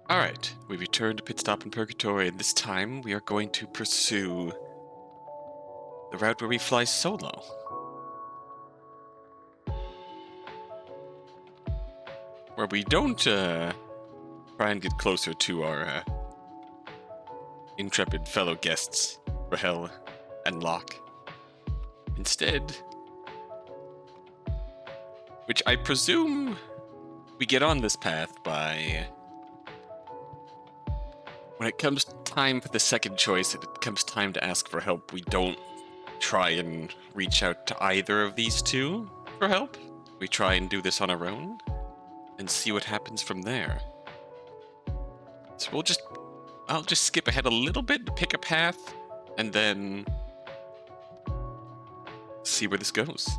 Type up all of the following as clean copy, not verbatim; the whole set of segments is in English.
Alright, we return to Pitstop in Purgatory, and this time we are going to pursue the route where we fly solo. Where we don't try and get closer to our intrepid fellow guests, Rahel and Locke. Instead, which I presume we get on this path by... When it comes time for the second choice, and it comes time to ask for help, we don't try and reach out to either of these two for help. We try and do this on our own and see what happens from there. So I'll just skip ahead a little bit, pick a path, and then see where this goes.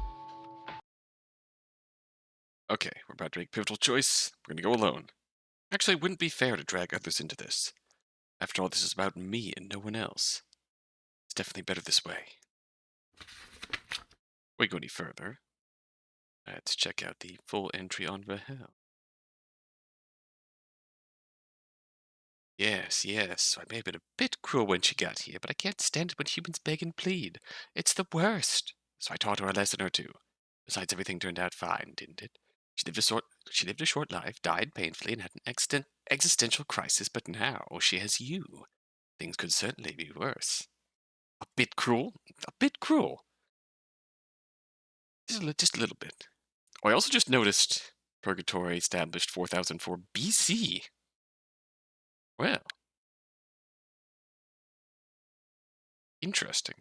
Okay, we're about to make pivotal choice. We're gonna go alone. Actually, it wouldn't be fair to drag others into this. After all, this is about me and no one else. It's definitely better this way. Before we go any further, let's check out the full entry on Rahel. Yes, I may have been a bit cruel when she got here, but I can't stand it when humans beg and plead. It's the worst. So I taught her a lesson or two. Besides, everything turned out fine, didn't it? She lived a short life, died painfully, and had an existential crisis, but now she has you. Things could certainly be worse. A bit cruel? A bit cruel. Just a little bit. Oh, I also just noticed Purgatory established 4004 BC. Well. Interesting.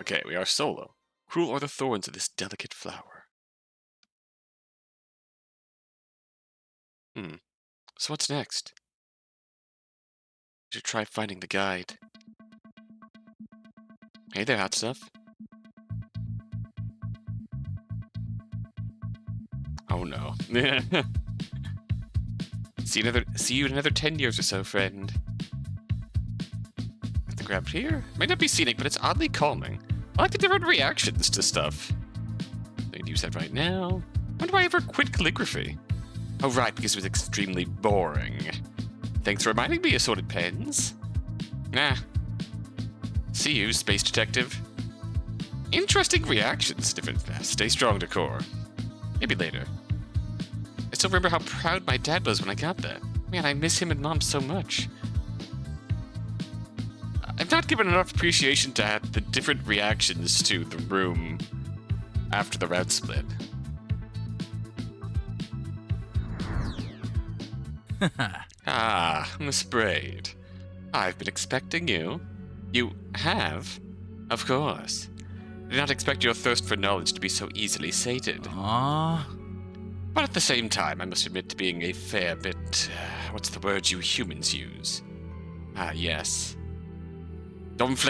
Okay, we are solo. Cruel are the thorns of this delicate flower. So what's next? We should try finding the guide. Hey there, hot stuff. Oh no. See you in another 10 years or so, friend. Nothing grabbed here? Might not be scenic, but it's oddly calming. I like the different reactions to stuff. I can use that right now. When do I ever quit calligraphy? Oh right, because it was extremely boring. Thanks for reminding me, assorted pens. Nah. See you, space detective. Interesting reactions, different. Stay strong, decor. Maybe later. I still remember how proud my dad was when I got that. Man, I miss him and Mom so much. I've not given enough appreciation to the different reactions to the room after the route split. Miss Braid. I've been expecting you. You have? Of course. I did not expect your thirst for knowledge to be so easily sated. Aww. But at the same time, I must admit to being a fair bit... what's the word you humans use? Yes. Dumph...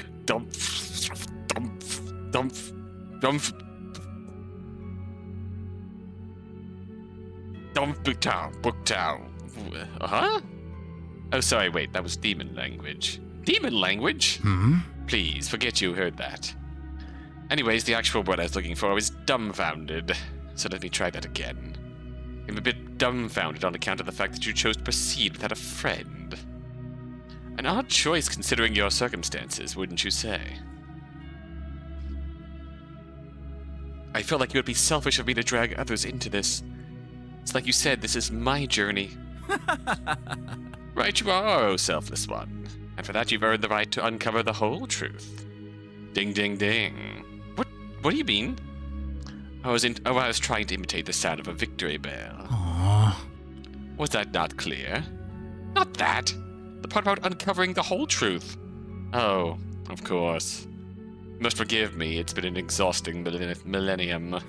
Huh? Oh, sorry, wait, that was demon language. Demon language? Please, forget you heard that. Anyways, the actual word I was looking for was dumbfounded. So let me try that again. I'm a bit dumbfounded on account of the fact that you chose to proceed without a friend. An odd choice considering your circumstances, wouldn't you say? I felt like it would be selfish of me to drag others into this. It's like you said, this is my journey. Right you are, oh selfless one. And for that you've earned the right to uncover the whole truth. Ding ding ding. What do you mean? I was trying to imitate the sound of a victory bell. Aww. Was that not clear? Not that. The part about uncovering the whole truth. Oh, of course. You must forgive me, it's been an exhausting millennium.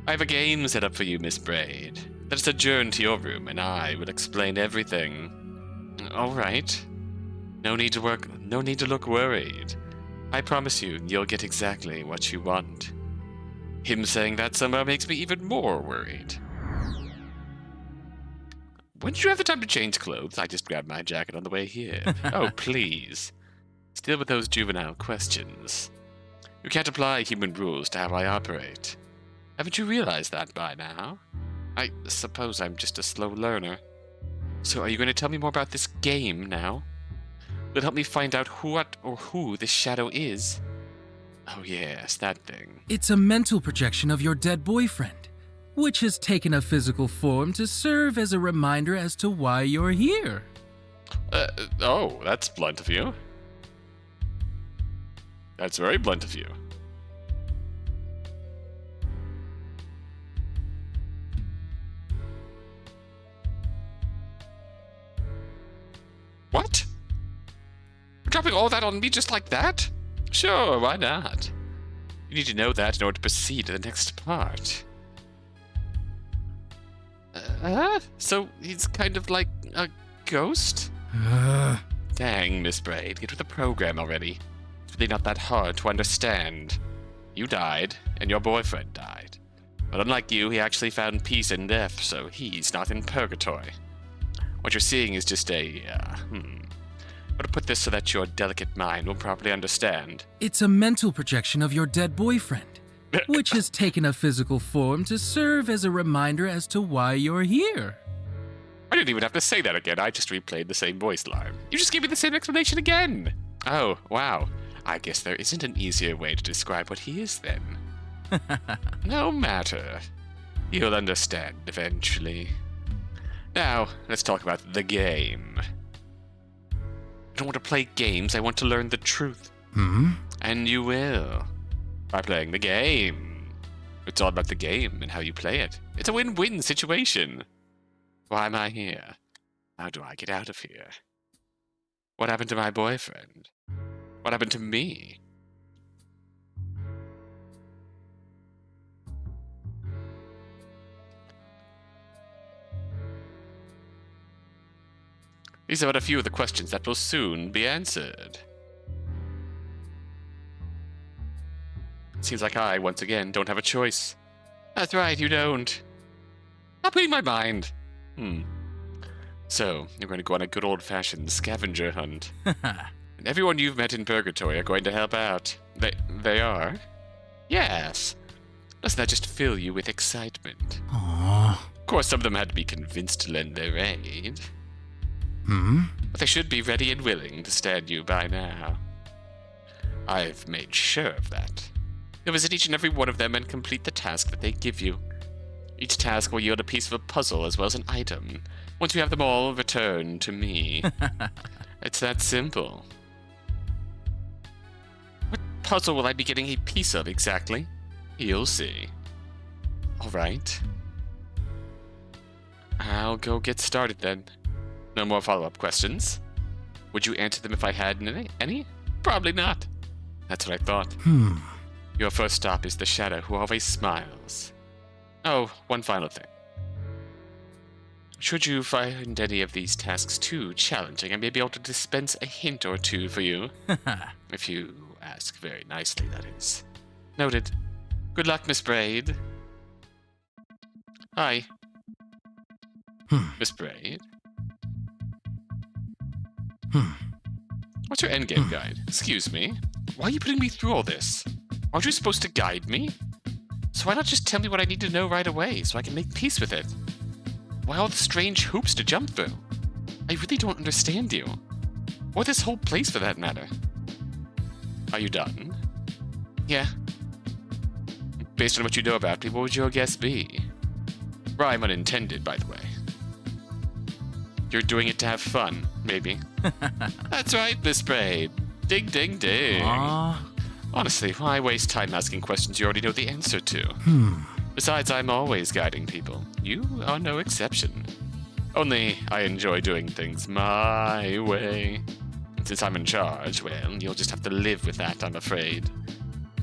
I have a game set up for you, Miss Braid. Let us adjourn to your room, and I will explain everything. All right. No need to look worried. I promise you'll get exactly what you want. Him saying that somehow makes me even more worried. When did you have the time to change clothes? I just grabbed my jacket on the way here. Oh, please. Still with those juvenile questions. You can't apply human rules to how I operate. Haven't you realized that by now? I suppose I'm just a slow learner. So are you going to tell me more about this game now? Will it help me find out who this shadow is? Oh yes, that thing. It's a mental projection of your dead boyfriend, which has taken a physical form to serve as a reminder as to why you're here. Oh, that's blunt of you. That's very blunt of you. What? You're dropping all that on me just like that? Sure, why not? You need to know that in order to proceed to the next part. So he's kind of like a ghost? Dang, Miss Braid, get with the program already. It's really not that hard to understand. You died, and your boyfriend died. But unlike you, he actually found peace in death, so he's not in purgatory. What you're seeing is just how to put this so that your delicate mind will properly understand. It's a mental projection of your dead boyfriend, which has taken a physical form to serve as a reminder as to why you're here. I didn't even have to say that again. I just replayed the same voice line. You just gave me the same explanation again. Oh, wow. I guess there isn't an easier way to describe what he is then. No matter. You'll understand eventually. Now, let's talk about the game. I don't want to play games, I want to learn the truth. And you will. By playing the game. It's all about the game and how you play it. It's a win-win situation. Why am I here? How do I get out of here? What happened to my boyfriend? What happened to me? These are but a few of the questions that will soon be answered. It seems like I, once again, don't have a choice. That's right, you don't. Stop reading my mind. So, you're going to go on a good old-fashioned scavenger hunt. And everyone you've met in Purgatory are going to help out. They are? Yes. Doesn't that just fill you with excitement? Aww. Of course, some of them had to be convinced to lend their aid. But they should be ready and willing to stand you by now. I've made sure of that. You'll visit each and every one of them and complete the task that they give you. Each task will yield a piece of a puzzle as well as an item. Once you have them all, return to me. It's that simple. What puzzle will I be getting a piece of exactly? You'll see. Alright. I'll go get started then. No more follow-up questions. Would you answer them if I had any? Probably not. That's what I thought. Your first stop is the shadow who always smiles. Oh, one final thing. Should you find any of these tasks too challenging, I may be able to dispense a hint or two for you. If you ask very nicely, that is. Noted. Good luck, Miss Braid. Hi. Miss Braid? What's your endgame guide? Excuse me? Why are you putting me through all this? Aren't you supposed to guide me? So why not just tell me what I need to know right away so I can make peace with it? Why all the strange hoops to jump through? I really don't understand you. Or this whole place for that matter. Are you done? Yeah. Based on what you know about me, what would your guess be? Rhyme unintended, by the way. You're doing it to have fun, maybe. That's right, Miss Braid. Ding, ding, ding. Honestly, why waste time asking questions you already know the answer to? Besides, I'm always guiding people. You are no exception. Only, I enjoy doing things my way. Since I'm in charge, well, you'll just have to live with that, I'm afraid.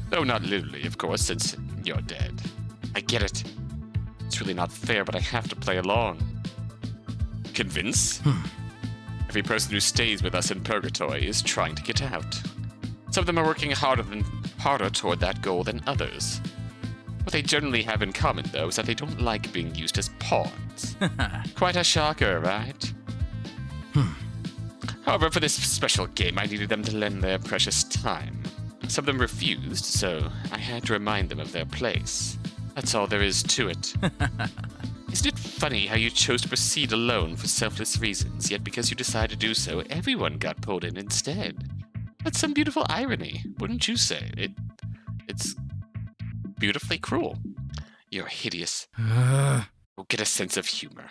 Though not literally, of course, since you're dead. I get it. It's really not fair, but I have to play along. Convince? Every person who stays with us in Purgatory is trying to get out. Some of them are working harder toward that goal than others. What they generally have in common, though, is that they don't like being used as pawns. Quite a shocker, right? However, for this special game, I needed them to lend their precious time. Some of them refused, so I had to remind them of their place. That's all there is to it. Isn't it funny how you chose to proceed alone for selfless reasons, yet because you decided to do so, everyone got pulled in instead? That's some beautiful irony, wouldn't you say? It's beautifully cruel. You're hideous. Well, get a sense of humor.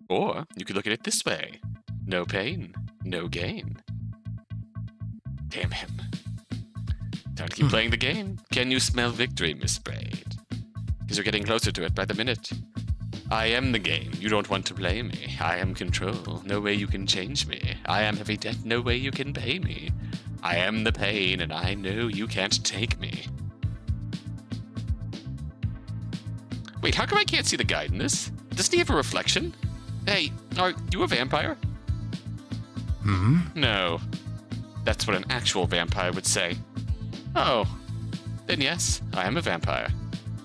Or you could look at it this way. No pain, no gain. Damn him. Time to keep playing the game. Can you smell victory, Miss Braid? Because you're getting closer to it by the minute. I am the game. You don't want to play me. I am control. No way you can change me. I am heavy debt. No way you can pay me. I am the pain, and I know you can't take me. Wait, how come I can't see the guide in this? Doesn't he have a reflection? Hey, are you a vampire? No. That's what an actual vampire would say. Oh. Then yes, I am a vampire.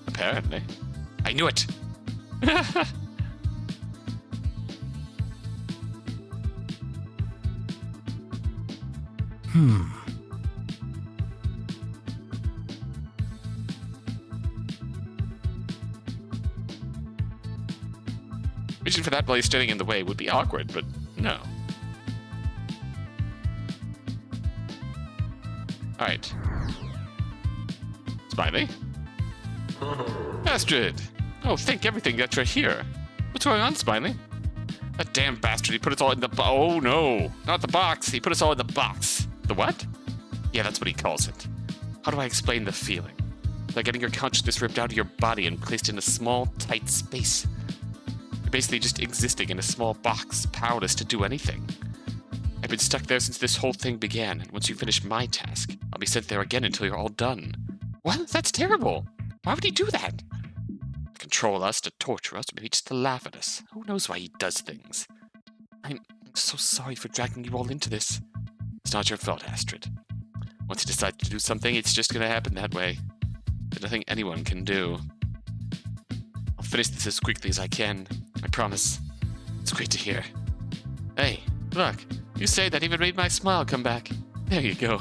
Apparently. I knew it! Reaching for that while he's standing in the way would be awkward, but no. Alright. Smiley? Astrid! Oh, thank everything that you're here. What's going on, Smiley? That damn bastard, he put us all in the oh no! Not the box, he put us all in the box. The what? Yeah, that's what he calls it. How do I explain the feeling? Like getting your consciousness ripped out of your body and placed in a small, tight space. You're basically just existing in a small box, powerless to do anything. I've been stuck there since this whole thing began, and once you finish my task, I'll be sent there again until you're all done. What? That's terrible! Why would he do that? To control us, to torture us, or maybe just to laugh at us. Who knows why he does things? I'm so sorry for dragging you all into this. It's not your fault, Astrid. Once you decide to do something, it's just gonna happen that way. There's nothing anyone can do. I'll finish this as quickly as I can. I promise. It's great to hear. Hey, look. You say that even made my smile come back. There you go.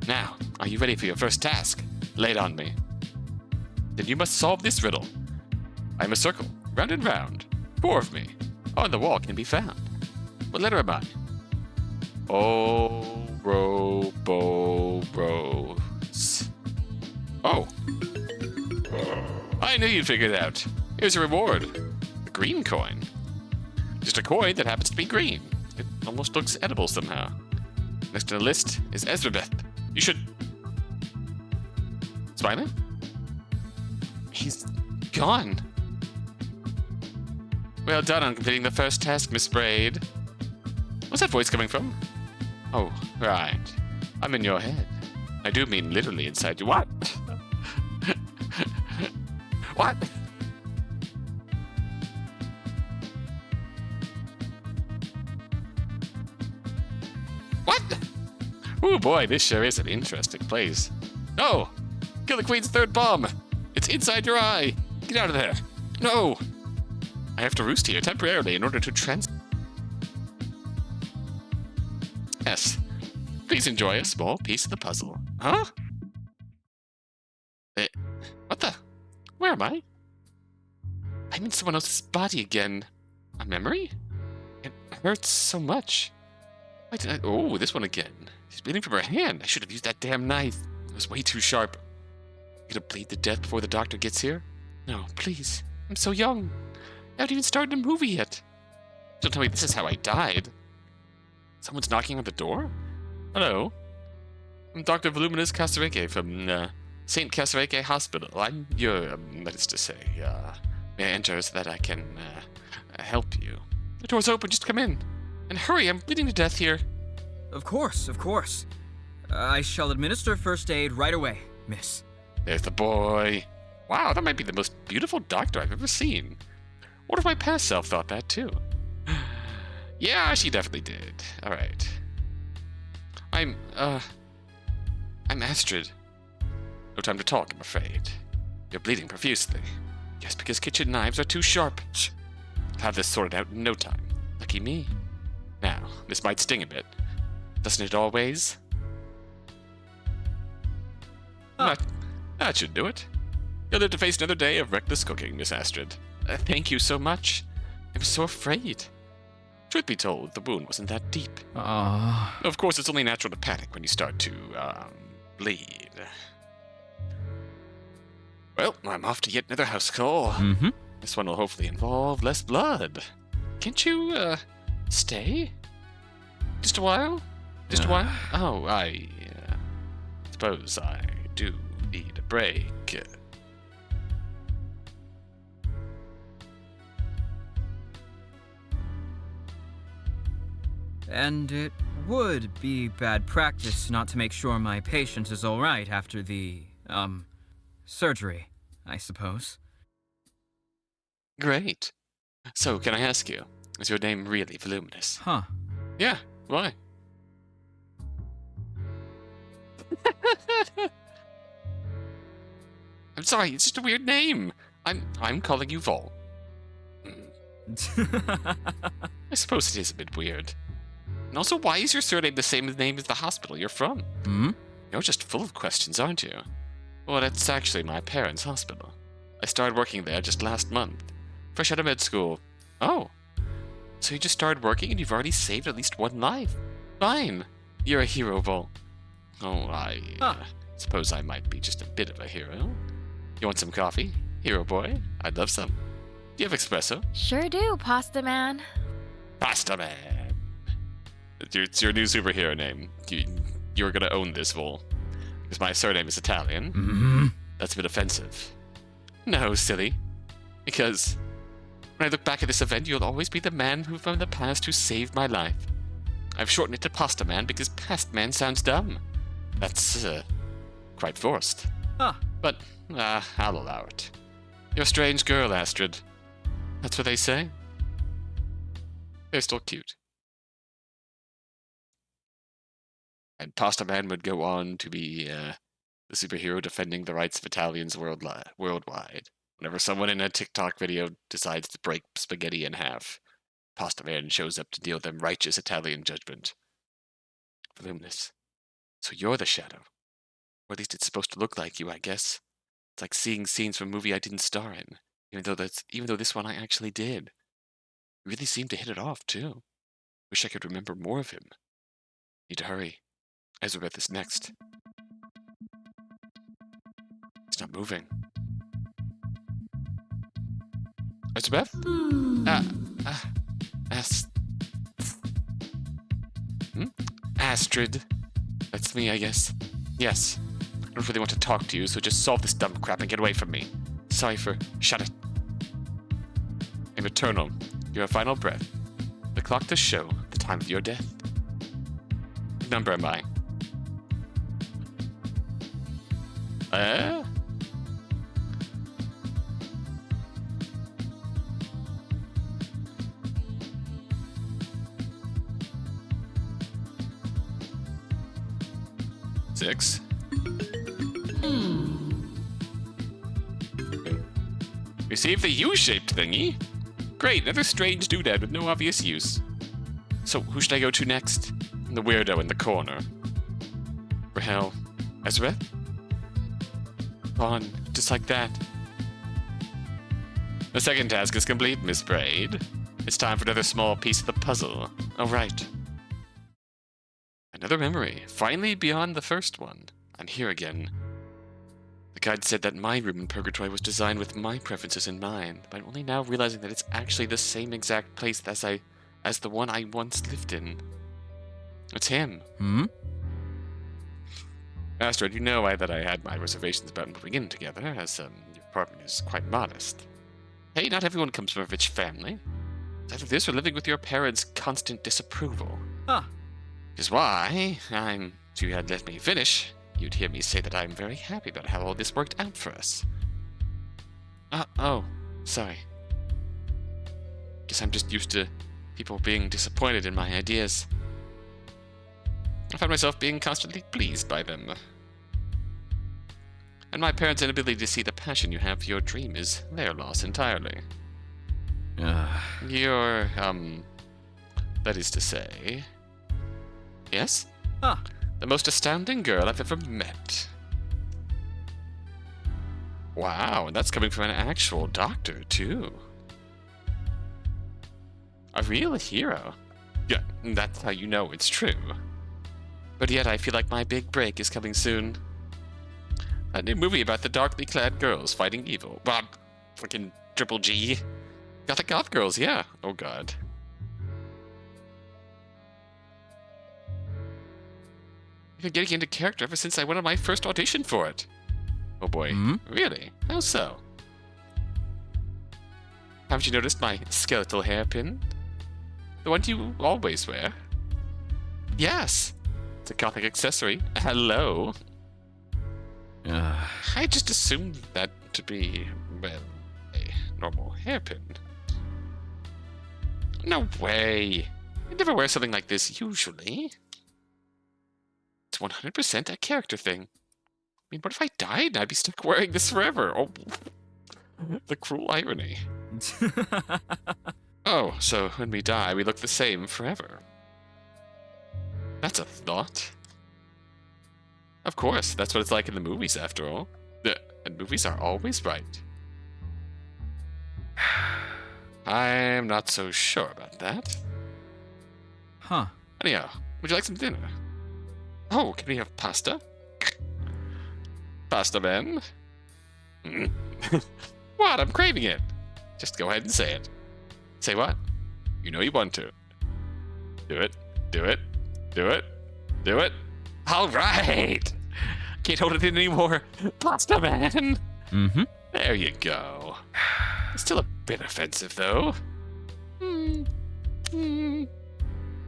Now, are you ready for your first task? Lay it on me. Then you must solve this riddle. I'm a circle, round and round. 4 of me. On the wall can be found. What letter am I? Rose. Oh. I knew you'd figure it out. Here's a reward. A green coin. Just a coin that happens to be green. It almost looks edible somehow. Next on the list is Ezrabeth. You should... Smiley? He's gone. Well done on completing the first task, Miss Braid. What's that voice coming from? Oh, right. I'm in your head. I do mean literally inside you. What? What? What? Oh boy, this sure is an interesting place. No! Kill the Queen's 3rd bomb! It's inside your eye! Get out of there! No! I have to roost here temporarily in order to Yes. Please enjoy a small piece of the puzzle. Huh? What the? Where am I? I'm in someone else's body again. A memory? It hurts so much. Why did I... Oh, this one again. She's bleeding from her hand. I should have used that damn knife. It was way too sharp. I'm gonna bleed to death before the doctor gets here? No, please. I'm so young. I haven't even started a movie yet. Don't tell me this is how I died. Someone's knocking on the door? Hello. I'm Dr. Voluminous Casareke from St. Casareke Hospital. I'm your, that is to say, may I enter so that I can help you? The door's open, just come in. And hurry, I'm bleeding to death here. Of course. I shall administer first aid right away, miss. There's the boy. Wow, that might be the most beautiful doctor I've ever seen. What if my past self thought that too? Yeah, she definitely did. Alright. I'm Astrid. No time to talk, I'm afraid. You're bleeding profusely. Just because kitchen knives are too sharp. I'll have this sorted out in no time. Lucky me. Now, this might sting a bit. Doesn't it always? That should do it. You'll live to face another day of reckless cooking, Miss Astrid. Thank you so much. I was so afraid. Truth be told, the wound wasn't that deep. Of course, it's only natural to panic when you start to, bleed. Well, I'm off to yet another house call. Mm-hmm. This one will hopefully involve less blood. Can't you, stay? Just a while? Just a while? Oh, I suppose I do need a break. And it would be bad practice not to make sure my patient is all right after the, surgery, I suppose. Great. So, can I ask you, is your name really Voluminous? Huh. Yeah, why? I'm sorry, it's just a weird name. I'm calling you Vol. I suppose it is a bit weird. And also, why is your surname the same name as the hospital you're from? Hmm? You're just full of questions, aren't you? Well, it's actually my parents' hospital. I started working there just last month, fresh out of med school. Oh, so you just started working and you've already saved at least one life? Fine. You're a hero, Vol. Oh, I suppose I might be just a bit of a hero. You want some coffee? Hero boy? I'd love some. Do you have espresso? Sure do, Pasta Man. Pasta Man. It's your new superhero name. You're gonna own this, Vol. Because my surname is Italian. Mm-hmm. That's a bit offensive. No, silly. Because when I look back at this event, you'll always be the man from the past who saved my life. I've shortened it to Pasta Man because Past Man sounds dumb. That's, quite forced. Huh. But, I'll allow it. You're a strange girl, Astrid. That's what they say. They're still cute. And Pasta Man would go on to be, the superhero defending the rights of Italians worldwide. Whenever someone in a TikTok video decides to break spaghetti in half, Pasta Man shows up to deal them righteous Italian judgment. Voluminous. So you're the shadow. Or at least it's supposed to look like you, I guess. It's like seeing scenes from a movie I didn't star in, even though this one I actually did. You really seemed to hit it off, too. Wish I could remember more of him. Need to hurry. Elizabeth is next. He's not moving. Elizabeth? Astrid. That's me, I guess. Yes. I don't really want to talk to you, so just solve this dumb crap and get away from me. Sorry for... Shut it. I'm eternal. Your final breath. The clock does show the time of your death. What number am I? Six. Receive the U-shaped thingy. Great, another strange doodad with no obvious use. So, who should I go to next? The weirdo in the corner. For hell, Ezra? Gone, just like that. The second task is complete, Miss Braid. It's time for another small piece of the puzzle. Oh, right. Another memory, finally beyond the first one. I'm here again. The guide said that my room in Purgatory was designed with my preferences in mind, but I'm only now realizing that it's actually the same exact place as the one I once lived in. It's him. Hmm? Astrid, you know that I had my reservations about moving in together, as your apartment is quite modest. Hey, not everyone comes from a rich family. It's either this or living with your parents' constant disapproval. Huh. Which is why if you had let me finish, you'd hear me say that I'm very happy about how all this worked out for us. Oh, sorry. Guess I'm just used to people being disappointed in my ideas. I find myself being constantly pleased by them. And my parents' inability to see the passion you have for your dream is their loss entirely. You're, that is to say... Yes? Huh. The most astounding girl I've ever met. Wow, and that's coming from an actual doctor, too. A real hero. Yeah, that's how you know it's true. But yet I feel like my big break is coming soon. A new movie about the darkly clad girls fighting evil. Well, fucking triple G. Got the goth girls, yeah. Oh god. I've been getting into character ever since I went on my first audition for it. Oh boy. Really? How so? Haven't you noticed my skeletal hairpin? The one you always wear? Yes. It's a gothic accessory. Hello. I just assumed that to be, well, a normal hairpin. No way. I never wear something like this usually. It's 100% a character thing. I mean, what if I died and I'd be stuck wearing this forever? Oh, the cruel irony. Oh, so when we die, we look the same forever. That's a thought. Of course, that's what it's like in the movies, after all. And movies are always right. I'm not so sure about that. Huh. Anyhow, would you like some dinner? Oh, can we have pasta? Pasta, man? What? I'm craving it. Just go ahead and say it. Say what? You know you want to. Do it. Do it. Do it. Do it. All right. Can't hold it in anymore. Pasta, man. Mm-hmm. There you go. Still a bit offensive, though.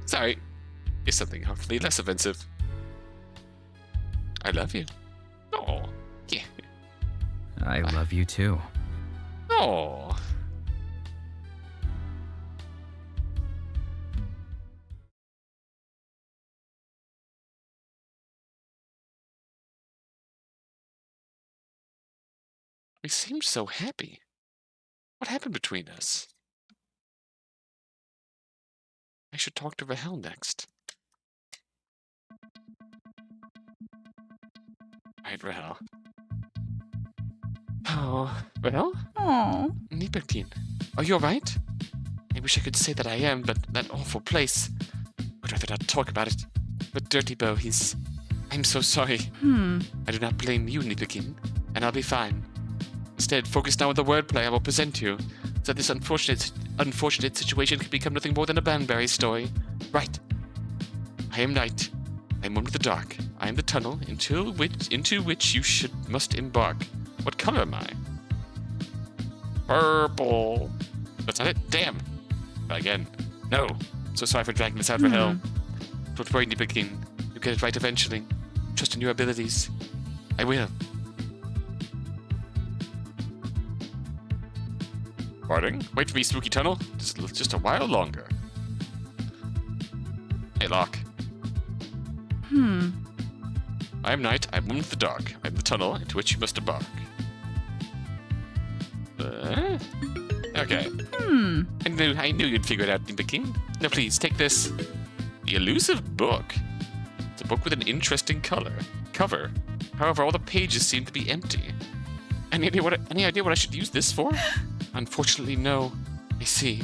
Sorry. It's something hopefully less offensive. I love you. Oh, yeah. I love you too. Oh. We seemed so happy. What happened between us? I should talk to Rahel next. Alright, Rahel. Oh, Rahel? Oh, Nipperkin, are you alright? I wish I could say that I am, but that awful place. I'd rather not talk about it. But Dirty Bow, I'm so sorry. I do not blame you, Nipperkin, and I'll be fine. Instead, focus now on the wordplay I will present to you, so that this unfortunate situation can become nothing more than a Banbury story. Right. I am night. I am one with the dark. I am the tunnel into which you must embark. What color am I? Purple. That's not it? Damn. Try again. No. So sorry for dragging this out for hell. Don't worry, Nipperkin. You'll get it right eventually. Trust in your abilities. I will. Pardon? Wait for me, spooky tunnel. Just a while longer. Hey, Locke. I am night. I am one with the dark. I am the tunnel into which you must embark. Okay. I knew you'd figure it out, Nipperkin. Now please, take this. The elusive book. It's a book with an interesting cover. However, all the pages seem to be empty. Any idea what I should use this for? Unfortunately, no. I see.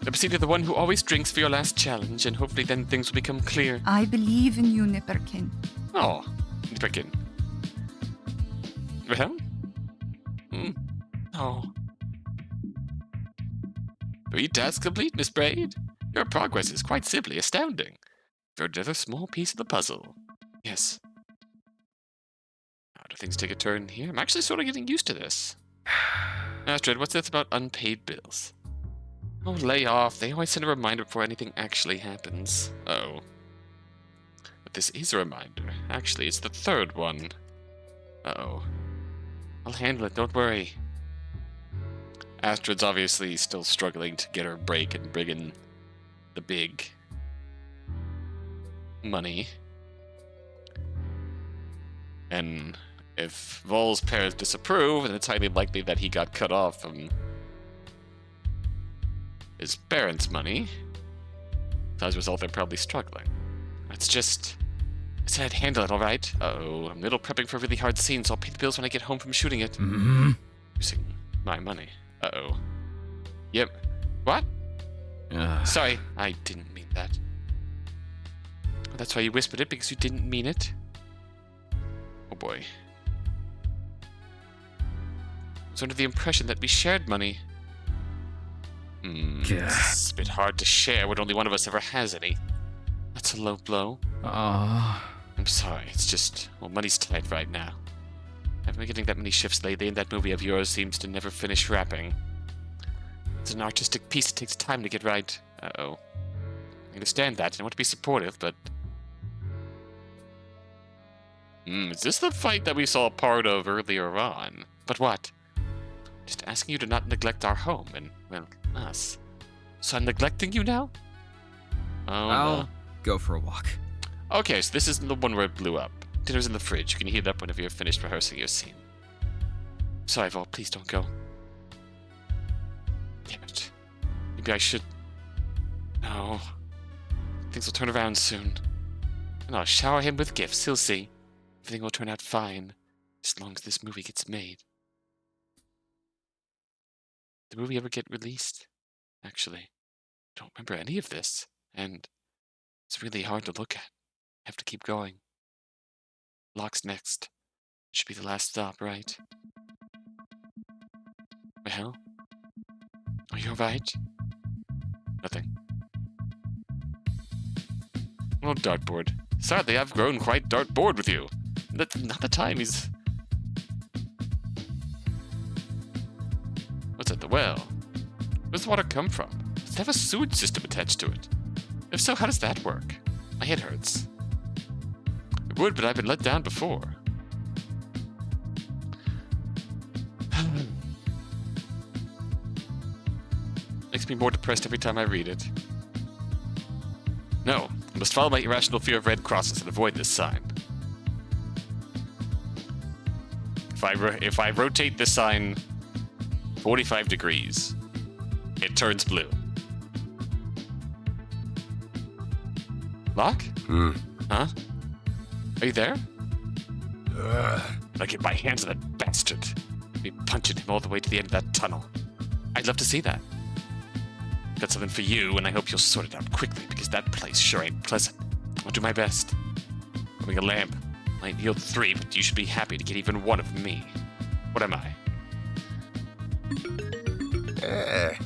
Now proceed to the one who always drinks for your last challenge, and hopefully then things will become clear. I believe in you, Nipperkin. Oh, Nipperkin. Well? Oh. 3 tasks complete, Miss Braid. Your progress is quite simply astounding. You're another small piece of the puzzle. Yes. How do things take a turn here? I'm actually sort of getting used to this. Astrid, what's this about unpaid bills? Oh, lay off. They always send a reminder before anything actually happens. Oh. But this is a reminder. Actually, it's the 3rd one. Uh-oh. I'll handle it, don't worry. Astrid's obviously still struggling to get her break and bring in the big money. And if Vol's parents disapprove, then it's highly likely that he got cut off from his parents' money. So as a result, they're probably struggling. It's just I said I'd handle it, alright? Uh-oh, I'm a little prepping for a really hard scene, so I'll pay the bills when I get home from shooting it. Mm-hmm. Using my money. Uh-oh. Yep. What? Sorry, I didn't mean that. That's why you whispered it, because you didn't mean it? Oh boy. I was under the impression that we shared money. It's a bit hard to share when only one of us ever has any. That's a low blow. I'm sorry, it's just, well, money's tight right now. I've been getting that many shifts lately, and that movie of yours seems to never finish wrapping. It's an artistic piece that takes time to get right. Uh-oh. I understand that, and I want to be supportive, but... is this the fight that we saw part of earlier on? But what? Just asking you to not neglect our home, and, well, us. So I'm neglecting you now? Oh, I'll no. go for a walk. Okay, so this isn't the one where it blew up. Dinner's in the fridge. You can heat it up whenever you're finished rehearsing your scene. Sorry, Vol, please don't go. Damn it. Maybe I should... No. Things will turn around soon. And I'll shower him with gifts, he'll see. Everything will turn out fine, as long as this movie gets made. Did the movie ever get released? Actually, I don't remember any of this, and it's really hard to look at. I have to keep going. Locke's next. Should be the last stop, right? Well? Are you alright? Nothing. Oh, dartboard. Sadly, I've grown quite dartboard with you. That's not the time he's... What's at the well? Where's the water come from? Does it have a sewage system attached to it? If so, how does that work? My head hurts. It would, but I've been let down before. Makes me more depressed every time I read it. No, I must follow my irrational fear of red crosses and avoid this sign. If I rotate this sign 45 degrees, it turns blue. Locke? Huh? Are you there? I get my hands on that bastard. Be punching him all the way to the end of that tunnel. I'd love to see that. Got something for you, and I hope you'll sort it out quickly, because that place sure ain't pleasant. I'll do my best. Having a lamp. Might yield 3, but you should be happy to get even 1 of me. What am I?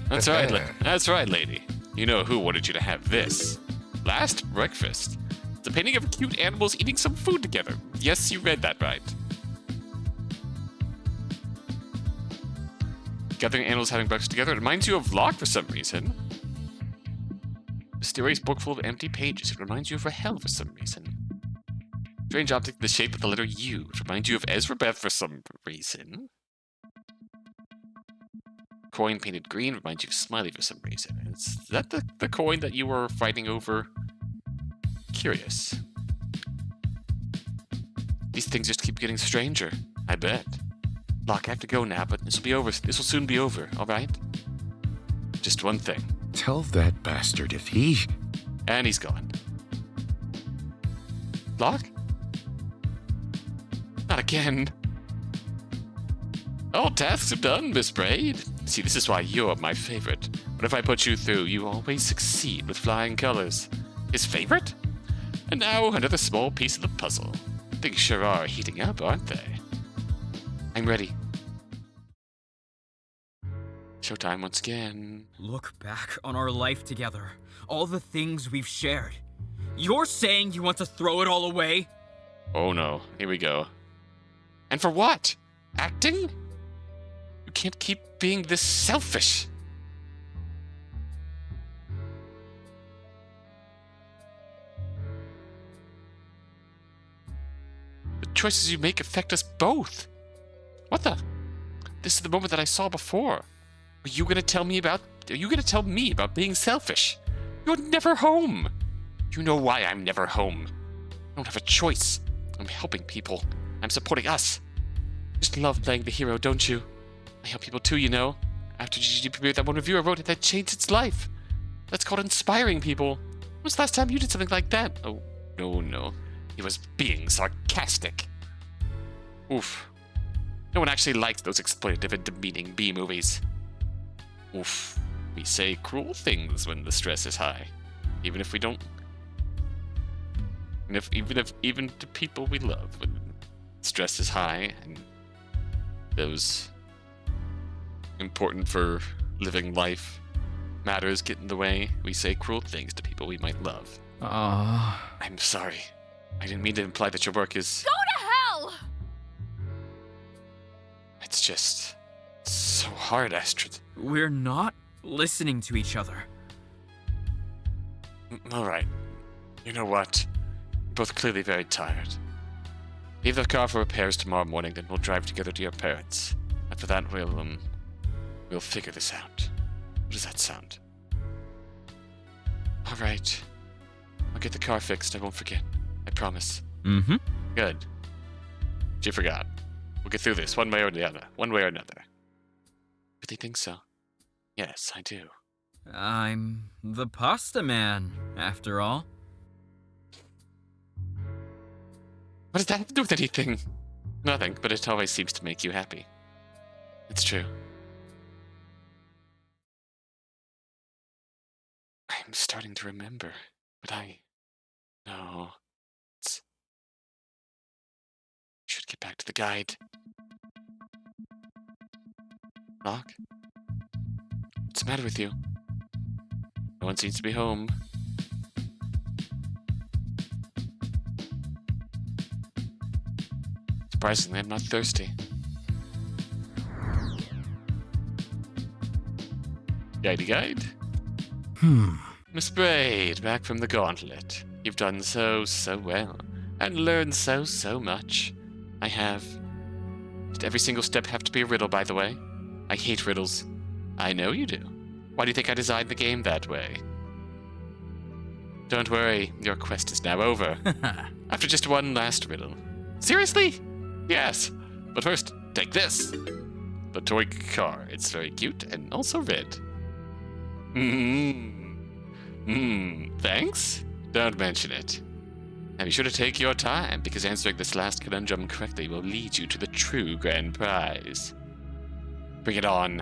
That's right, that's right, lady. You know who wanted you to have this. Last breakfast. It's a painting of cute animals eating some food together. Yes, you read that right. Gathering animals having breakfast together. It reminds you of Locke for some reason. Mysterious book full of empty pages. It reminds you of Rahel for some reason. Strange object in the shape of the letter U. It reminds you of Ezra Beth for some reason. Coin painted green reminds you of Smiley for some reason. Is that the coin that you were fighting over? Curious. These things just keep getting stranger, I bet. Locke, I have to go now, but this will be over. This will soon be over, alright? Just one thing. Tell that bastard if he... And he's gone. Locke? Not again. All tasks are done, Miss Braid. See, this is why you're my favorite. But if I put you through, you always succeed with flying colors. His favorite? And now, another small piece of the puzzle. Things sure are heating up, aren't they? I'm ready. Showtime once again. Look back on our life together. All the things we've shared. You're saying you want to throw it all away? Oh no, here we go. And for what? Acting? You can't keep being this selfish. The choices you make affect us both. What the? This is the moment that I saw before. Are you gonna tell me about being selfish? You're never home. You know why I'm never home. I don't have a choice. I'm helping people. I'm supporting us. You just love playing the hero, don't you? I help people too, you know. After GG premiered, that one reviewer wrote it that changed its life. That's called inspiring people. When's the last time you did something like that? Oh, no. He was being sarcastic. Oof. No one actually likes those exploitative and demeaning B-movies. Oof. We say cruel things when the stress is high. Even if we don't... even to people we love, when stress is high and those important for living life matters get in the way, we say cruel things to people we might love. I'm sorry. I didn't mean to imply that your work is... Go to hell! It's just... so hard, Astrid. We're not listening to each other. Alright. You know what? We're both clearly very tired. Leave the car for repairs tomorrow morning, then we'll drive together to your parents. After that, we'll figure this out. What does that sound? Alright. I'll get the car fixed, I won't forget. I promise. Mm-hmm. Good. But you forgot. We'll get through this one way or the other. One way or another. Really think so? Yes, I do. I'm the pasta man, after all. What does that have to do with anything? Nothing, but it always seems to make you happy. It's true. I'm starting to remember, but no. Should get back to the guide. Lock? What's the matter with you? No one seems to be home. Surprisingly, I'm not thirsty. Guide. Miss Braid, back from the gauntlet. You've done so well, and learned so much. I have. Did every single step have to be a riddle, by the way? I hate riddles. I know you do. Why do you think I designed the game that way? Don't worry, your quest is now over. After just one last riddle. Seriously? Yes. But first, take this. The toy car. It's very cute and also red. Thanks? Don't mention it. And be sure to take your time, because answering this last conundrum correctly will lead you to the true grand prize. Bring it on.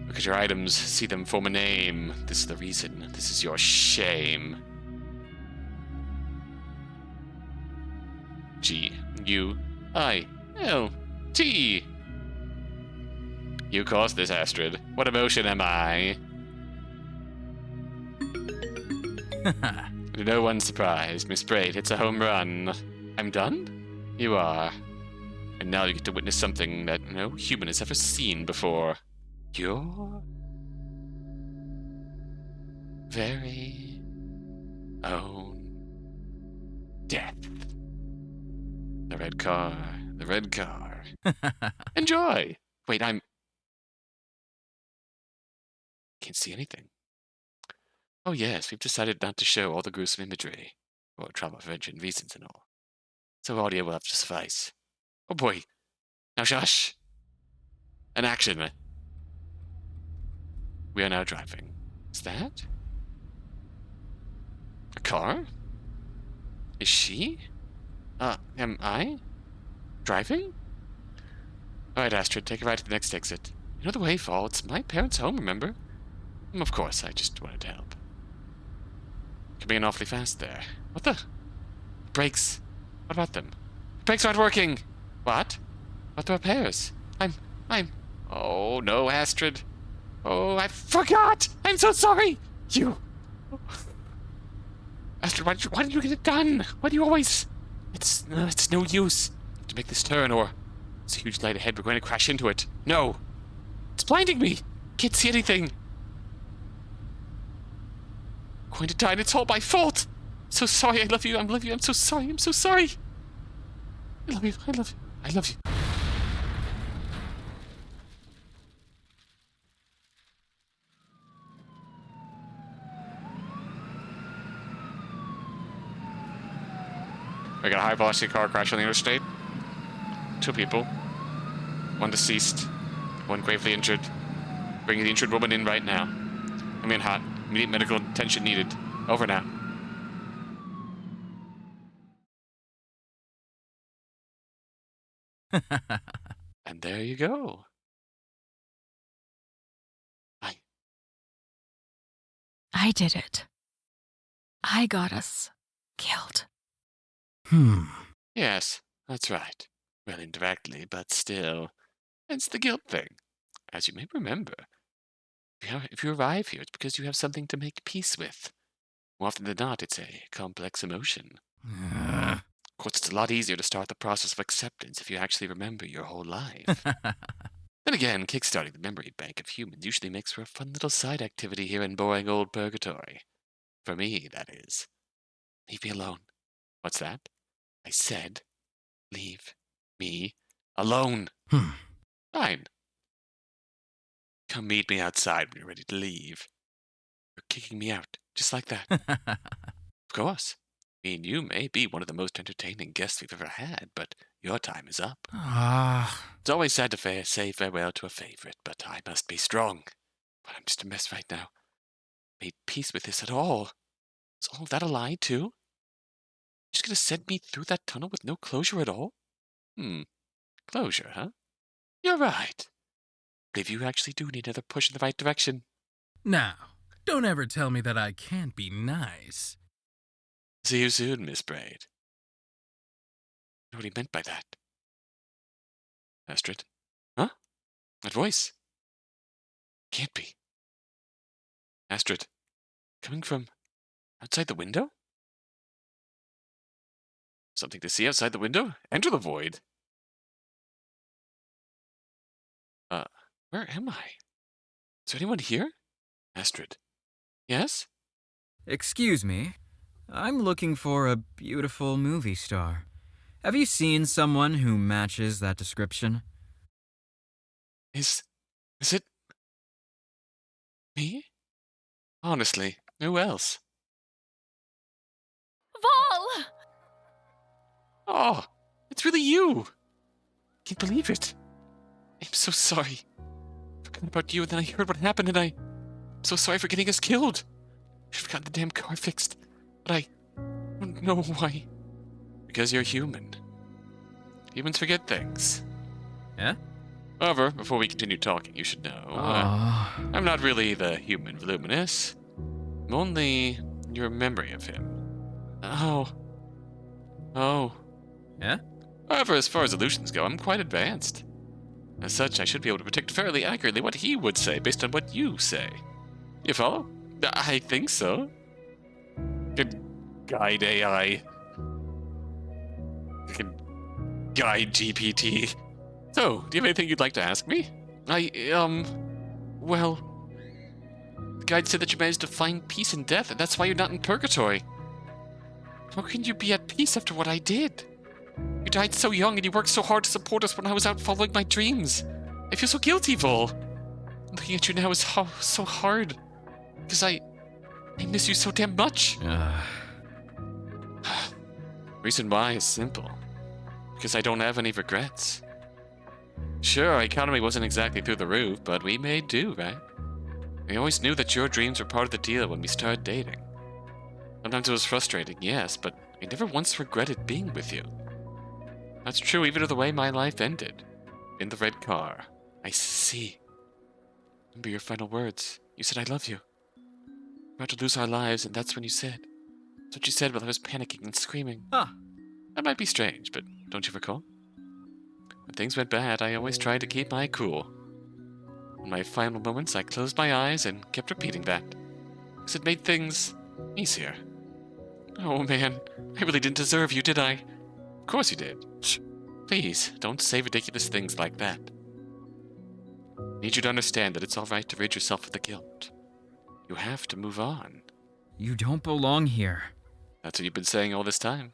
Look at your items, see them form a name. This is the reason. This is your shame. G-U-I-L-T. You caused this, Astrid. What emotion am I? To no one's surprise, Miss Braid hits a home run. I'm done? You are. And now you get to witness something that no human has ever seen before. Your very own death. The red car. The red car. Enjoy! Wait, can't see anything. Oh yes, we've decided not to show all the gruesome imagery, or trauma prevention reasons and all. So audio will have to suffice. Oh boy. Now shush! An action. We are now driving. Is that a car? Is she? Am I driving? Alright, Astrid, take a ride to the next exit. You know the way, Fall. It's my parents' home, remember? Of course, I just wanted to help. Coming in awfully fast there. What the? Brakes. What about them? Brakes aren't working! What? What the repairs? I'm... Oh, no, Astrid. Oh, I forgot! I'm so sorry! You... Astrid, why did you get it done? Why do you always... It's no use to make this turn, or... There's a huge light ahead. We're going to crash into it. No! It's blinding me! Can't see anything! I'm going to die, and it's all my fault! I'm so sorry, I love you, I'm so sorry, I love you. We got a high-velocity car crash on the interstate. 2 people. 1 deceased. 1 gravely injured. Bringing the injured woman in right now. I'm in hot. Immediate medical attention needed. Over now. And there you go. I did it. I got us killed. Yes, that's right. Well, indirectly, but still. It's the guilt thing. As you may remember, if you arrive here, it's because you have something to make peace with. More often than not, it's a complex emotion. Of course, it's a lot easier to start the process of acceptance if you actually remember your whole life. Then again, kickstarting the memory bank of humans usually makes for a fun little side activity here in boring old Purgatory. For me, that is. Leave me alone. What's that? I said, leave me alone. Fine. Come meet me outside when you're ready to leave. You're kicking me out, just like that. Of course. Me and you may be one of the most entertaining guests we've ever had, but your time is up. It's always sad to say farewell to a favorite, but I must be strong. But I'm just a mess right now. Made peace with this at all. Is all of that a lie, too? Just gonna send me through that tunnel with no closure at all? Closure, huh? You're right. Believe you actually do need another push in the right direction. Now, don't ever tell me that I can't be nice. See you soon, Miss Braid. I know what he meant by that. Astrid? Huh? That voice? Can't be. Astrid? Coming from outside the window? Something to see outside the window? Enter the void. Where am I? Is there anyone here? Astrid. Yes? Excuse me. I'm looking for a beautiful movie star. Have you seen someone who matches that description? Is it me? Honestly, who else? Vol! Oh, it's really you! Can't believe it. I'm so sorry. Forgot about you, and then I heard what happened, and I'm so sorry for getting us killed. I should have gotten the damn car fixed, but I don't know why. Because you're human. Humans forget things. Yeah? However, before we continue talking, you should know, I'm not really the human voluminous. I'm only your memory of him. Oh. Yeah? However, as far as illusions go, I'm quite advanced. As such, I should be able to predict fairly accurately what he would say based on what you say. You follow? I think so. Good guide AI. Good guide GPT. So, do you have anything you'd like to ask me? Well, the guide said that you managed to find peace in death, and that's why you're not in purgatory. How can you be at peace after what I did? You died so young, and you worked so hard to support us when I was out following my dreams. I feel so guilty, Vol. Looking at you now is so hard. Because I miss you so damn much. Reason why is simple. Because I don't have any regrets. Sure, our economy wasn't exactly through the roof, but we made do, right? I always knew that your dreams were part of the deal when we started dating. Sometimes it was frustrating, yes, but I never once regretted being with you. That's true even of the way my life ended. In the red car. I see. Remember your final words. You said, I love you. We're about to lose our lives, and that's when you said. That's what you said while I was panicking and screaming. Huh. That might be strange, but don't you recall? When things went bad, I always tried to keep my cool. In my final moments, I closed my eyes and kept repeating that. Because it made things easier. Oh man, I really didn't deserve you, did I? Of course you did. Shh. Please, don't say ridiculous things like that. I need you to understand that it's alright to rid yourself of the guilt. You have to move on. You don't belong here. That's what you've been saying all this time.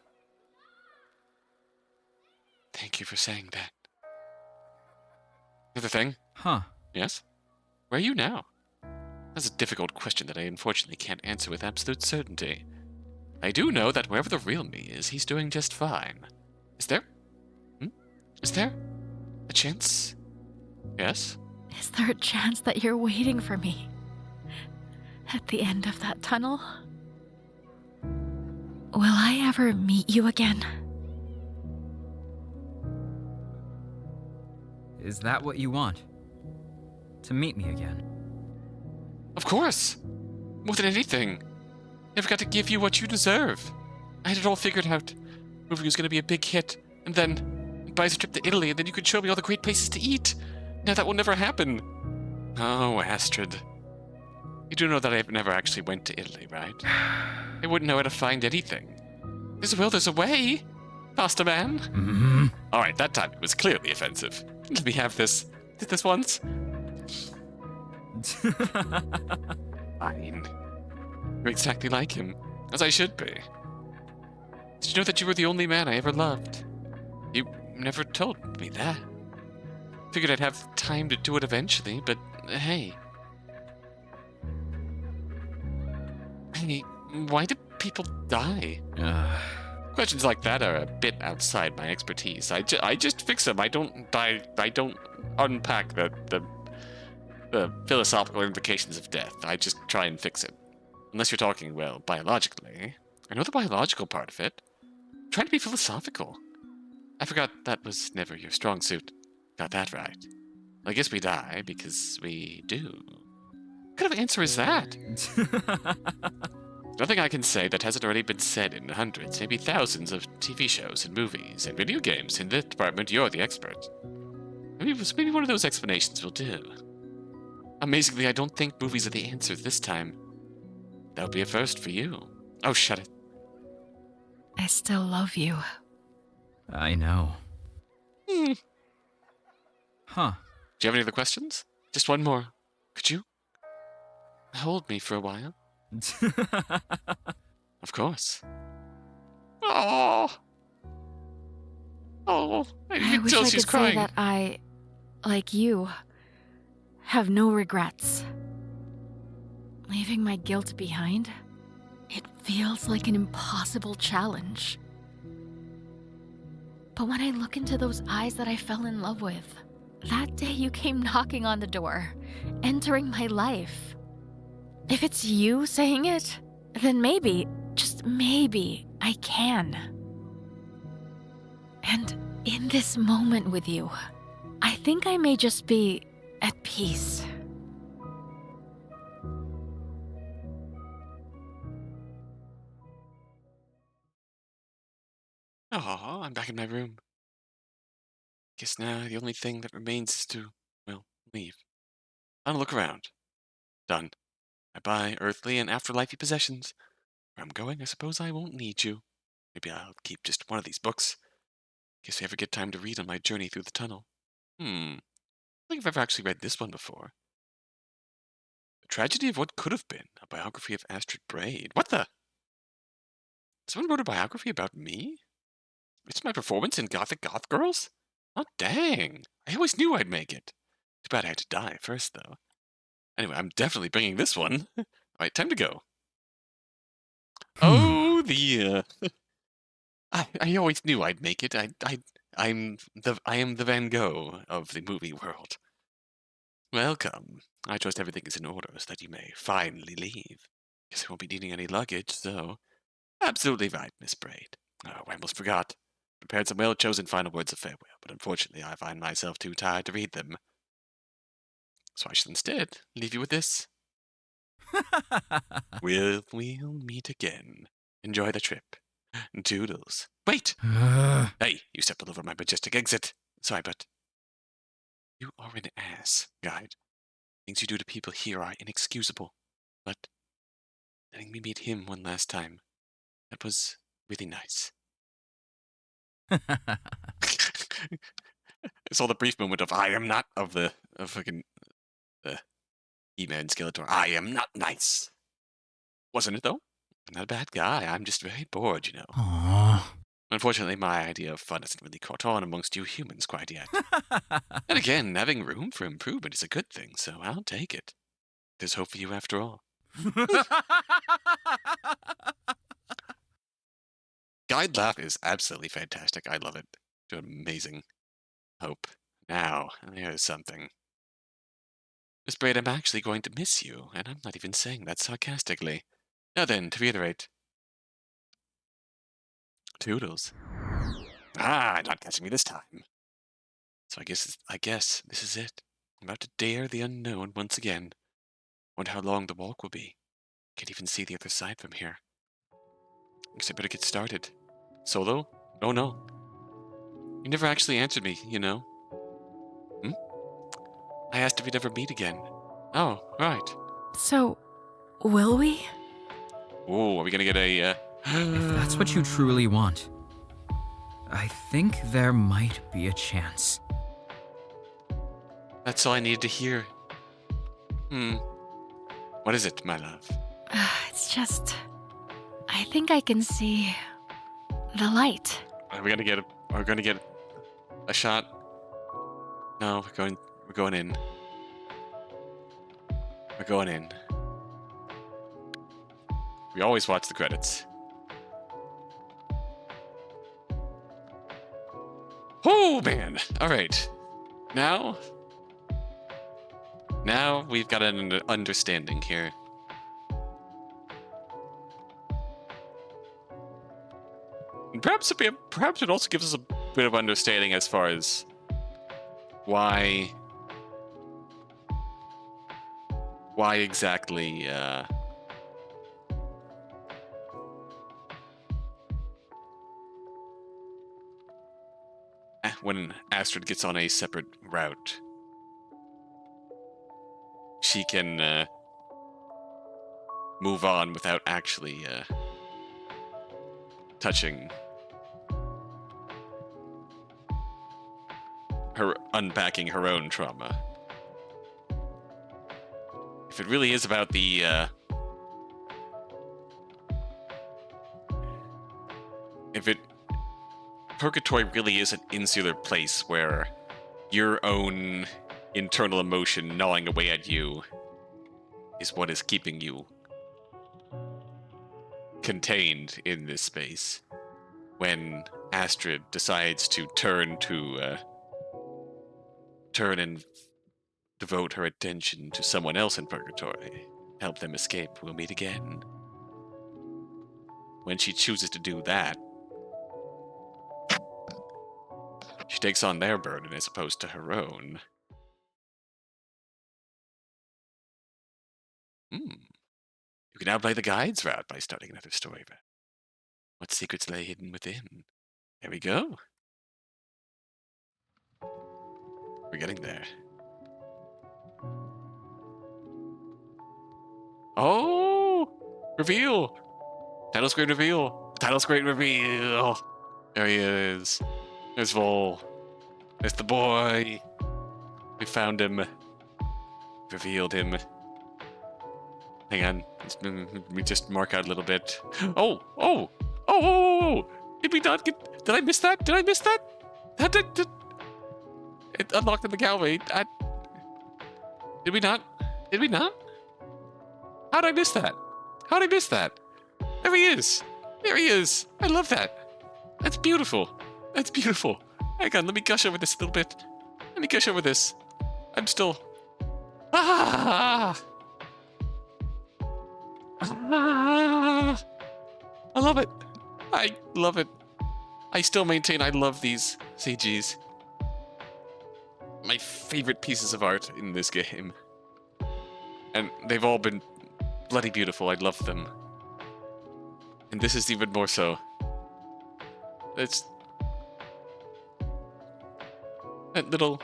Thank you for saying that. Another thing? Huh. Yes? Where are you now? That's a difficult question that I unfortunately can't answer with absolute certainty. I do know that wherever the real me is, he's doing just fine. Is there? Is there a chance? Yes? Is there a chance that you're waiting for me? At the end of that tunnel? Will I ever meet you again? Is that what you want? To meet me again? Of course. More than anything. I've got to give you what you deserve. I had it all figured out. The movie was going to be a big hit, and then buy us a trip to Italy, and then you could show me all the great places to eat. Now that will never happen. Oh, Astrid. You do know that I never actually went to Italy, right? I wouldn't know where to find anything. There's a will, there's a way. Pasta man. Mm-hmm. All right, that time it was clearly offensive. Let me have this. Did this once? Fine. You're exactly like him, as I should be. Did you know that you were the only man I ever loved? You never told me that. Figured I'd have time to do it eventually, but hey. Hey, why do people die? Questions like that are a bit outside my expertise. I just fix them. I don't unpack the philosophical implications of death. I just try and fix it. Unless you're talking, well, biologically. I know the biological part of it. I'm trying to be philosophical. I forgot that was never your strong suit. Got that right. I guess we die because we do. What kind of answer is that? Nothing I can say that hasn't already been said in hundreds, maybe thousands of TV shows and movies and video games. In this department, you're the expert. Maybe one of those explanations will do. Amazingly, I don't think movies are the answer this time. That would be a first for you. Oh, shut it. I still love you. I know. Huh. Do you have any other questions? Just one more. Could you hold me for a while? Of course. Oh, I can wish tell I she's could crying. say that I, like you, have no regrets. Leaving my guilt behind, it feels like an impossible challenge. But when I look into those eyes that I fell in love with, that day you came knocking on the door, entering my life. If it's you saying it, then maybe, just maybe, I can. And in this moment with you, I think I may just be at peace. Oh, I'm back in my room. Guess now the only thing that remains is to, well, leave. I don't look around. Done. I buy earthly and afterlifey possessions. Where I'm going, I suppose I won't need you. Maybe I'll keep just one of these books. Guess I ever get time to read on my journey through the tunnel. I don't think I've ever actually read this one before. The Tragedy of What Could Have Been, a biography of Astrid Braid. What the? Someone wrote a biography about me? It's my performance in Gothic Goth Girls? Oh, dang. I always knew I'd make it. Too bad I had to die first, though. Anyway, I'm definitely bringing this one. All right, time to go. Oh, I always knew I'd make it. I am the Van Gogh of the movie world. Welcome. I trust everything is in order so that you may finally leave. Guess I won't be needing any luggage, so... Absolutely right, Miss Braid. Oh, I almost forgot. Prepared some well-chosen final words of farewell, but unfortunately I find myself too tired to read them. So I shall instead leave you with this. We'll meet again. Enjoy the trip. Toodles. Wait! Hey, you stepped all over my majestic exit. Sorry, but... You are an ass, guide. Things you do to people here are inexcusable. But letting me meet him one last time, that was really nice. I saw the brief moment of I am not of fucking He-Man Skeletor. I am not nice. Wasn't it though? I'm not a bad guy. I'm just very bored, you know. Aww. Unfortunately, my idea of fun hasn't really caught on amongst you humans quite yet. And again, having room for improvement is a good thing, so I'll take it. There's hope for you after all. Guide laugh is absolutely fantastic. I love it. Doing amazing. Hope. Now, there's something. Miss Braid, I'm actually going to miss you, and I'm not even saying that sarcastically. Now then, to reiterate. Toodles. Ah, not catching me this time. So I guess this is it. I'm about to dare the unknown once again. Wonder how long the walk will be. Can't even see the other side from here. Guess I better get started. Solo? Oh no. You never actually answered me, you know. Hmm? I asked if we'd ever meet again. Oh, right. So, will we? Oh, are we gonna get a, If that's what you truly want, I think there might be a chance. That's all I needed to hear. What is it, my love? It's just. I think I can see the light. Are we gonna get a shot? No, we're going in. We're going in. We always watch the credits. Oh man! Alright. Now we've got an understanding here. And perhaps it also gives us a bit of understanding as far as why exactly when Astrid gets on a separate route, she can move on without actually touching her, unpacking her own trauma. If it really is about the Purgatory really is an insular place where your own internal emotion gnawing away at you is what is keeping you contained in this space. When Astrid decides to turn and devote her attention to someone else in Purgatory, help them escape, we'll meet again. When she chooses to do that, she takes on their burden as opposed to her own. You can now play the guides route by starting another story. What secrets lay hidden within? There we go. We're getting there. Oh! Reveal! Title screen reveal! Title screen reveal! There he is. There's Vol. There's the boy. We found him. Revealed him. Hang on. Let me just mark out a little bit. Oh! Did we not get... Did I miss that? Did I miss that? It unlocked in the gallery. Did we not? Did we not? How'd I miss that? How'd I miss that? There he is. There he is. I love that. That's beautiful. That's beautiful. Hang on, let me gush over this a little bit. Let me gush over this. I'm still... I love it. I love it. I still maintain I love these CGs. My favorite pieces of art in this game. And they've all been bloody beautiful. I love them. And this is even more so. It's... that little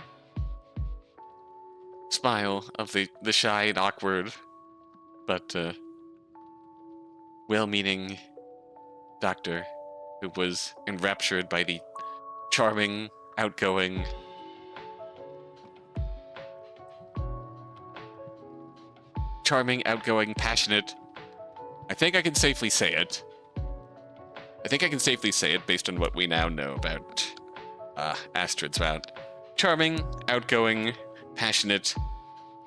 smile of the shy and awkward, but well-meaning doctor who was enraptured by the charming, outgoing, passionate. I think I can safely say it. Based on what we now know about Astrid's route. Charming, outgoing, passionate,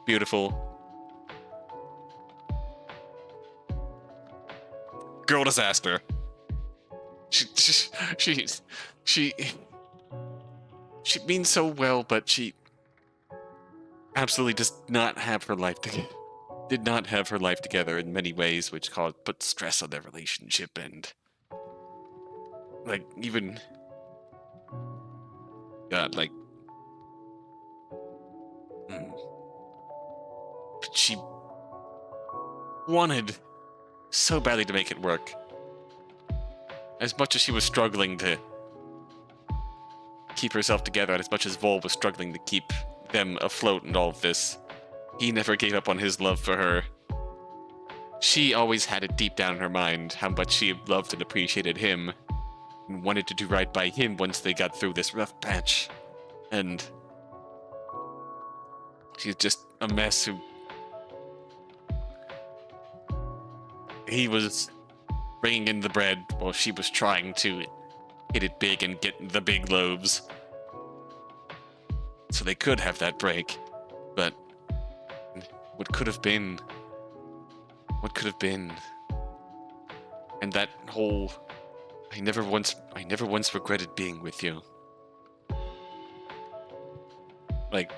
beautiful. Girl disaster. She means so well, but she absolutely does not have her life together. Did not have her life together in many ways, which put stress on their relationship and even God, she wanted so badly to make it work. As much as she was struggling to keep herself together, and as much as Vol was struggling to keep them afloat in all of this, he never gave up on his love for her. She always had it deep down in her mind how much she loved and appreciated him, and wanted to do right by him once they got through this rough patch. And she's just a mess who... He was bringing in the bread while she was trying to hit it big and get the big loaves. So they could have that break. But what could have been? What could have been? And that whole... I never once regretted being with you. Like,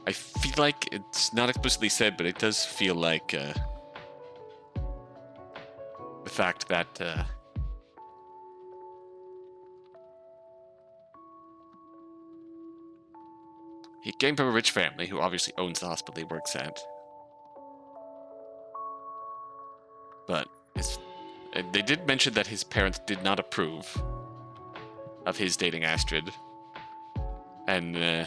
I feel like it's not explicitly said, but it does feel like the fact that he came from a rich family who obviously owns the hospital he works at. But they did mention that his parents did not approve of his dating Astrid. And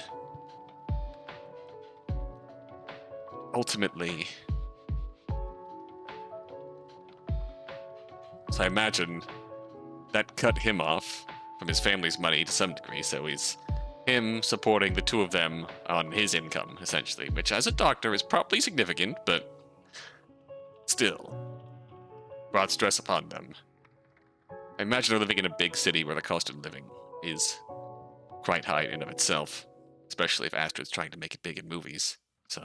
ultimately, so I imagine that cut him off from his family's money to some degree, so he's him supporting the two of them on his income, essentially, which as a doctor is probably significant, but still brought stress upon them. I imagine they're living in a big city where the cost of living is quite high in and of itself, especially if Astrid's trying to make it big in movies. So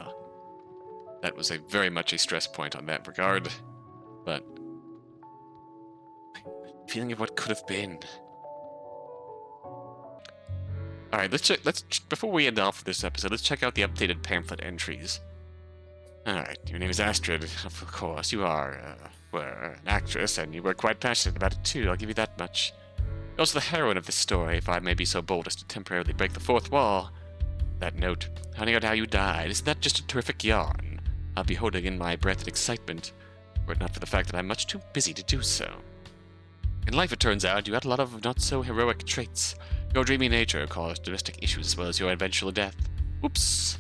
that was very much a stress point on that regard. But feeling of what could have been. All right, let's check. Before we end off this episode, let's check out the updated pamphlet entries. All right, your name is Astrid. Of course, you were an actress, and you were quite passionate about it too. I'll give you that much. You're also the heroine of this story, if I may be so bold as to temporarily break the fourth wall. That note, finding out how you died, isn't that just a terrific yarn? I'll be holding in my breath in excitement, were it not for the fact that I'm much too busy to do so. In life, it turns out, you had a lot of not-so-heroic traits. Your dreamy nature caused domestic issues as well as your eventual death. Oops.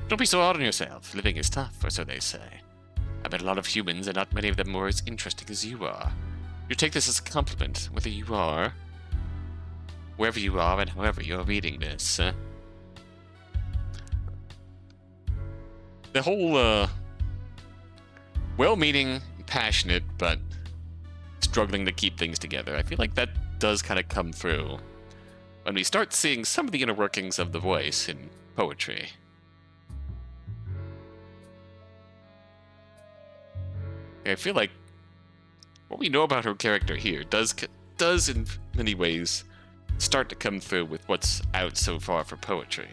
Don't be so hard on yourself. Living is tough, or so they say. I met a lot of humans, and not many of them were as interesting as you are. You take this as a compliment, whether you are, wherever you are, and however you're reading this. The whole, well-meaning, passionate, but struggling to keep things together. I feel like that does kind of come through when we start seeing some of the inner workings of the voice in poetry. I feel like what we know about her character here does in many ways start to come through with what's out so far for poetry.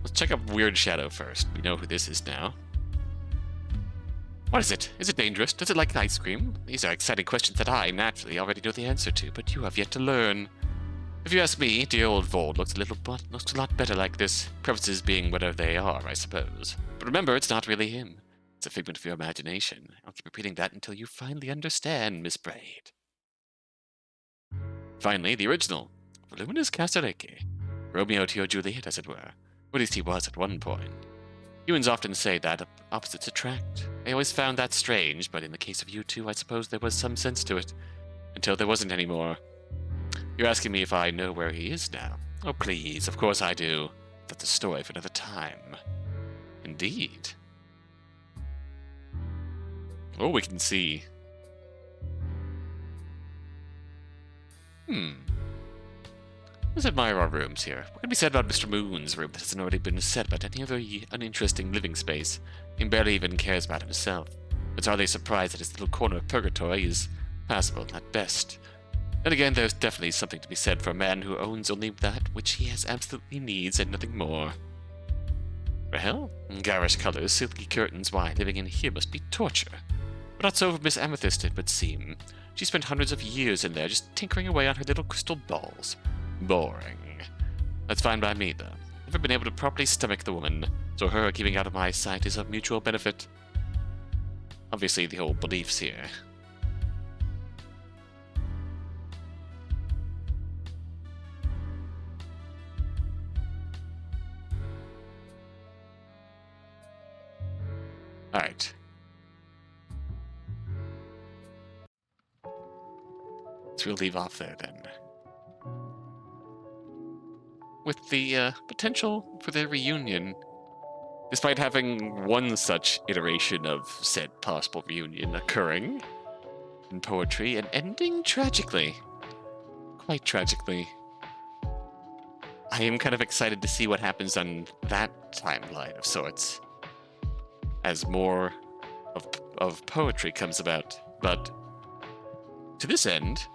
Let's check out Weird Shadow first. We know who this is now. What is it? Is it dangerous? Does it like ice cream? These are exciting questions that I, naturally, already know the answer to, but you have yet to learn. If you ask me, dear old Vold looks a lot better like this. Preferences being whatever they are, I suppose. But remember, it's not really him. It's a figment of your imagination. I'll keep repeating that until you finally understand, Miss Braid. Finally, the original. Voluminous Castereke. Romeo to your Juliet, as it were. Or at least he was at one point. Humans often say that opposites attract. I always found that strange, but in the case of you two, I suppose there was some sense to it. Until there wasn't anymore. You're asking me if I know where he is now. Oh, please, of course I do. That's a story for another time. Indeed. Oh, we can see. Let's admire our rooms here. What can be said about Mr. Moon's room that hasn't already been said about any other uninteresting living space? He barely even cares about himself. It's hardly a surprise that his little corner of Purgatory is passable at best. Then again, there's definitely something to be said for a man who owns only that which he has absolutely needs and nothing more. Well, garish colors, silky curtains, why, living in here must be torture. But not so for Miss Amethyst, it would seem. She spent hundreds of years in there just tinkering away on her little crystal balls. Boring. That's fine by me, though. never been able to properly stomach the woman, so her keeping out of my sight is of mutual benefit. Obviously, the whole beliefs here. Alright. So we'll leave off there then. With the potential for their reunion, despite having one such iteration of said possible reunion occurring in poetry and ending tragically. Quite tragically. I am kind of excited to see what happens on that timeline of sorts, as more of poetry comes about. But to this end,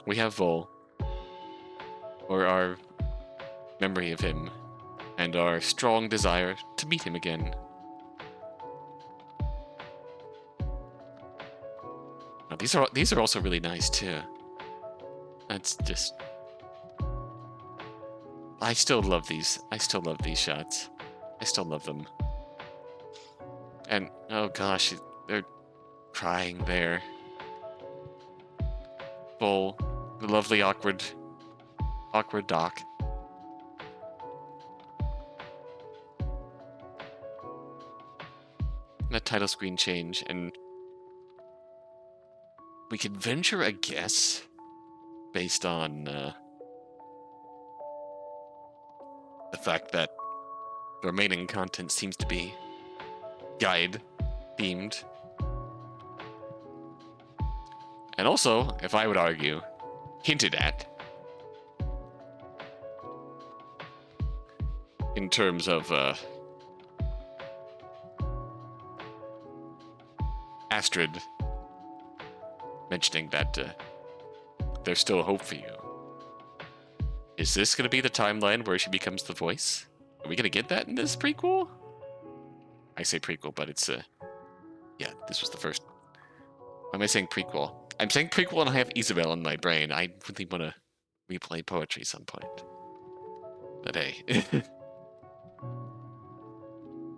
we have Vol, or our memory of him, and our strong desire to meet him again. Now, these are also really nice too. That's just, I still love these. I still love these shots. I still love them. And oh gosh, they're crying there. Full, the lovely awkward doc. And a title screen change, and we could venture a guess based on the fact that the remaining content seems to be guide themed. And also, if I would argue, hinted at in terms of Astrid mentioning that there's still hope for you. Is this going to be the timeline where she becomes the voice? Are we going to get that in this prequel? I say prequel, but it's yeah, this was the first. Why am I saying prequel? I'm saying prequel and I have Isabel in my brain. I really want to replay poetry some point. But hey.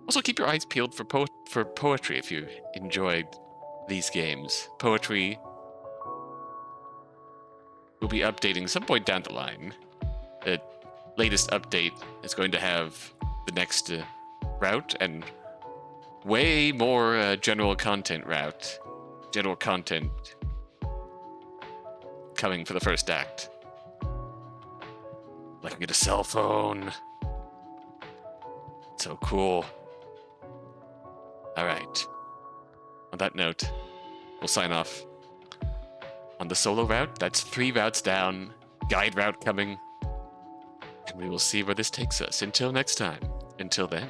Also, keep your eyes peeled for poetry if you enjoyed these games. Poetry will be updating some point down the line. The latest update is going to have the next route and way more general content coming for the first act. Like I get a cell phone. So cool. Alright. On that note, we'll sign off. On the solo route, that's 3 routes down, guide route coming, and we will see where this takes us. Until next time. Until then.